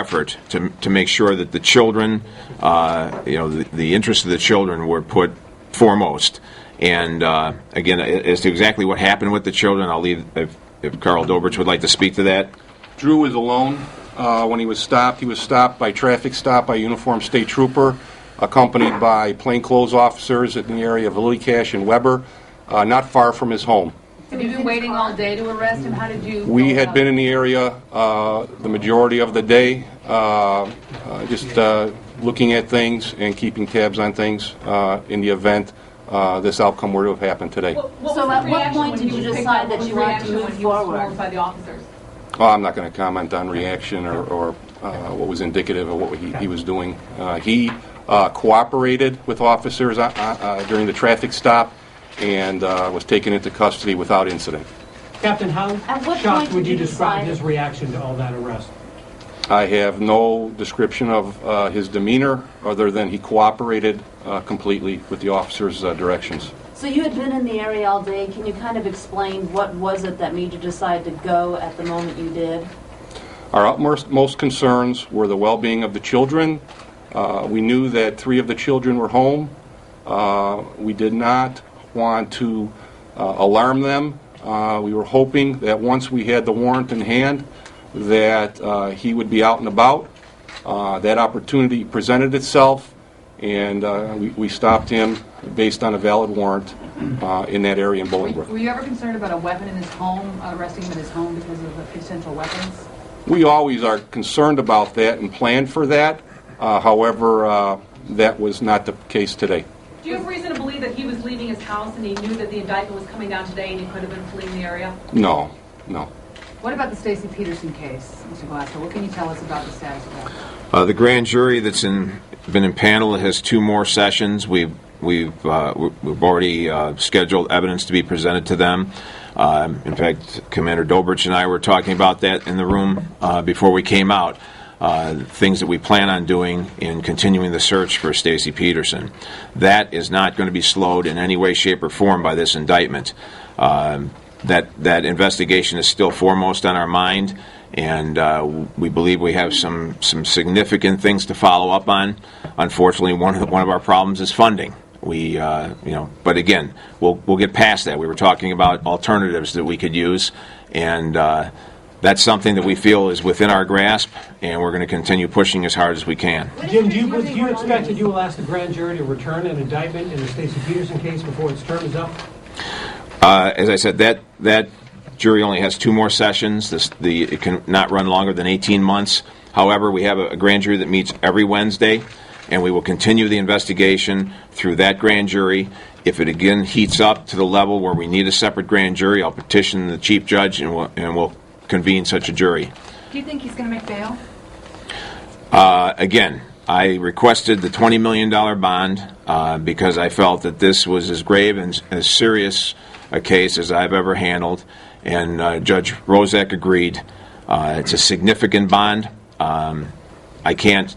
effort to make sure that the children, the interests of the children were put foremost. And again, as to exactly what happened with the children, I'll leave if Carl Dobrich would like to speak to that. Drew was alone when he was stopped. He was stopped by traffic stop by a uniformed state trooper, accompanied by plainclothes officers in the area of Lillicash and Weber, not far from his home. Have you been waiting all day to arrest him? How did you? We had been in the area the majority of the day, just looking at things and keeping tabs on things in the event this outcome were to have happened today. So at what point did you decide that you wanted to move forward? By the officers? Well, I'm not going to comment on reaction or what was indicative of what he was doing. He cooperated with officers during the traffic stop and was taken into custody without incident. Captain, how shocked would you describe his reaction to all that arrest? I have no description of his demeanor other than he cooperated completely with the officers' directions. So you had been in the area all day. Can you kind of explain what was it that made you decide to go at the moment you did? Our utmost concerns were the well-being of the children. We knew that 3 of the children were home. We did not want to alarm them. We were hoping that once we had the warrant in hand that he would be out and about. That opportunity presented itself, and we stopped him based on a valid warrant in that area in Bolingbrook. Were you ever concerned about a weapon in his home, arresting him in his home because of the potential weapons? We always are concerned about that and plan for that. However, that was not the case today. Do you have reason to believe that he was leaving his house and he knew that the indictment was coming down today and he could have been fleeing the area? No. What about the Stacy Peterson case, Mr. Glasgow? What can you tell us about the status of that? The grand jury that's been in panel has 2 more sessions. We've already scheduled evidence to be presented to them. In fact, Commander Dobrich and I were talking about that in the room before we came out. Things that we plan on doing in continuing the search for Stacy Peterson. That is not going to be slowed in any way, shape, or form by this indictment. That investigation is still foremost on our mind, and we believe we have some significant things to follow up on. Unfortunately, one of our problems is funding. But again, we'll get past that. We were talking about alternatives that we could use, and that's something that we feel is within our grasp, and we're going to continue pushing as hard as we can. Jim, do you expect that you will ask the grand jury to return an indictment in the Stacy Peterson case before its term is up? As I said, that jury only has 2 more sessions. It can not run longer than 18 months. However, we have a grand jury that meets every Wednesday, and we will continue the investigation through that grand jury. If it again heats up to the level where we need a separate grand jury, I'll petition the chief judge, and we'll convene such a jury. Do you think he's going to make bail? Again, I requested the $20 million bond because I felt that this was as grave and as serious a case as I've ever handled, and Judge Rozak agreed. It's a significant bond. I can't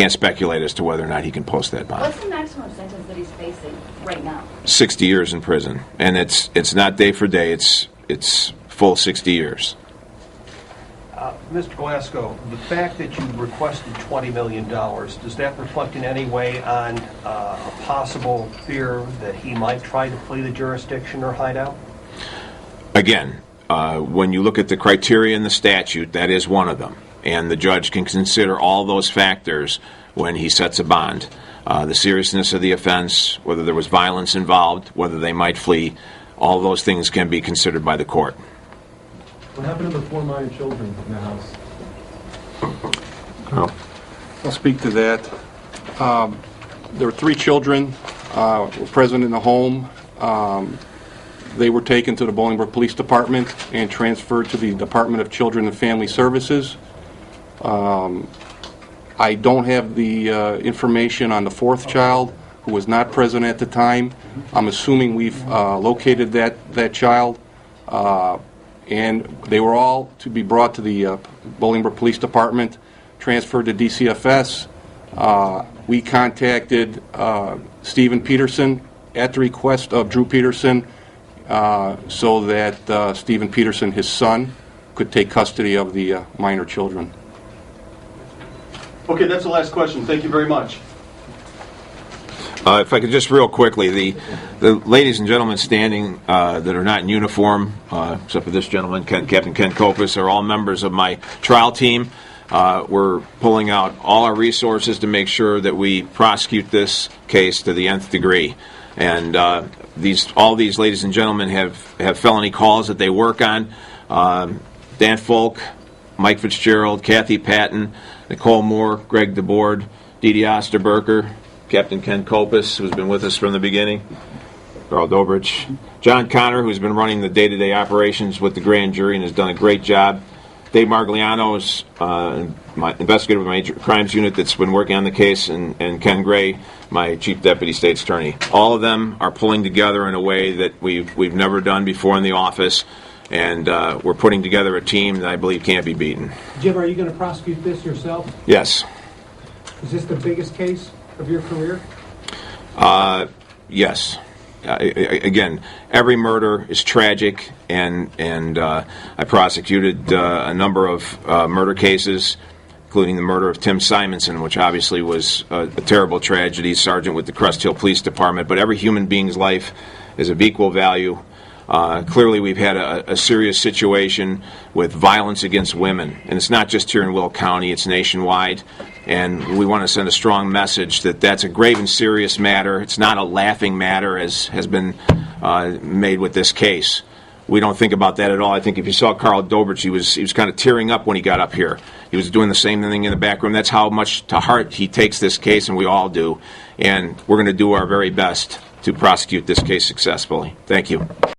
speculate as to whether or not he can post that bond. What's the maximum sentence that he's facing right now? 60 years in prison, and it's not day for day. It's full 60 years. Mr. Glasgow, the fact that you requested $20 million, does that reflect in any way on a possible fear that he might try to flee the jurisdiction or hide out? Again, when you look at the criteria in the statute, that is one of them. And the judge can consider all those factors when he sets a bond. The seriousness of the offense, whether there was violence involved, whether they might flee, all those things can be considered by the court. What happened to the 4 minor children in the house? I'll speak to that. There were 3 children were present in the home. They were taken to the Bolingbrook Police Department and transferred to the Department of Children and Family Services. I don't have the information on the 4th child, who was not present at the time. I'm assuming we've located that child. And they were all to be brought to the Bolingbrook Police Department, transferred to DCFS. We contacted Stephen Peterson at the request of Drew Peterson so that Stephen Peterson, his son, could take custody of the minor children. Okay, that's the last question. Thank you very much. If I could just real quickly, the ladies and gentlemen standing that are not in uniform, except for this gentleman, Captain Ken Kopis, are all members of my trial team. We're pulling out all our resources to make sure that we prosecute this case to the nth degree. And all these ladies and gentlemen have felony calls that they work on. Dan Folk, Mike Fitzgerald, Kathy Patton, Nicole Moore, Greg DeBoard, Dee Dee Osterberger, Captain Ken Kopis, who's been with us from the beginning, Carl Dobrich, John Connor, who's been running the day-to-day operations with the grand jury and has done a great job, Dave Margliano is my investigator with my major crimes unit that's been working on the case, and Ken Gray, my chief deputy state's attorney. All of them are pulling together in a way that we've never done before in the office, and we're putting together a team that I believe can't be beaten. Jim, are you going to prosecute this yourself? Yes. Is this the biggest case of your career? Yes. Again, every murder is tragic, and I prosecuted a number of murder cases, including the murder of Tim Simonson, which obviously was a terrible tragedy, sergeant with the Crest Hill Police Department. But every human being's life is of equal value. Clearly, we've had a serious situation with violence against women, and it's not just here in Will County, it's nationwide. And we want to send a strong message that that's a grave and serious matter. It's not a laughing matter, as has been made with this case. We don't think about that at all. I think if you saw Carl Dobrich, he was kind of tearing up when he got up here. He was doing the same thing in the back room. That's how much to heart he takes this case, and we all do. And we're going to do our very best to prosecute this case successfully. Thank you.